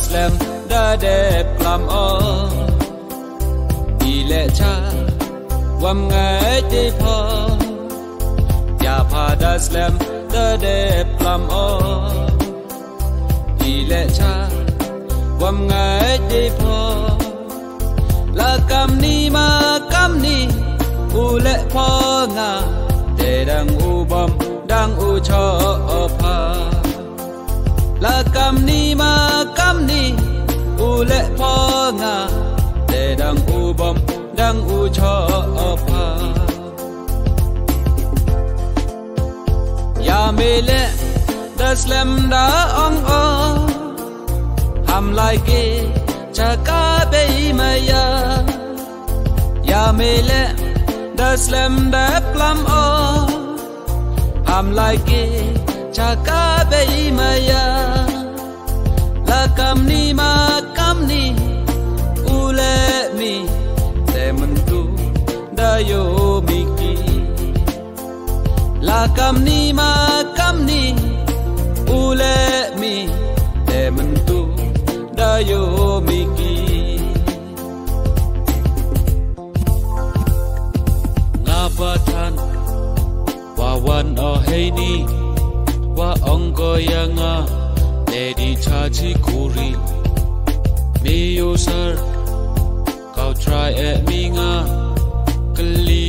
slam da de plam o ile cha wam ngai de pho ya pha da slam da de plam o ile cha wam ngai de pho la kam ni ma kam ni u le pho nga de dang u bom dang u cho pha la kam ni ma kam ni u le pho nga de dang u bom dang u cho pha ya me le da slam da ong o ham lai ke cha ka be ma ya me le da slam da plam o ham lai ke cha ka be ma la kam ni ma kam ni u le mi te man tu da yo mi ki la kam ni ma kam ni u le mi te man tu da yo mi ki nga pa than wa wan o hey ni wa ong ko ya nga lady cha chi kuri me yo sir kau try at me nga kali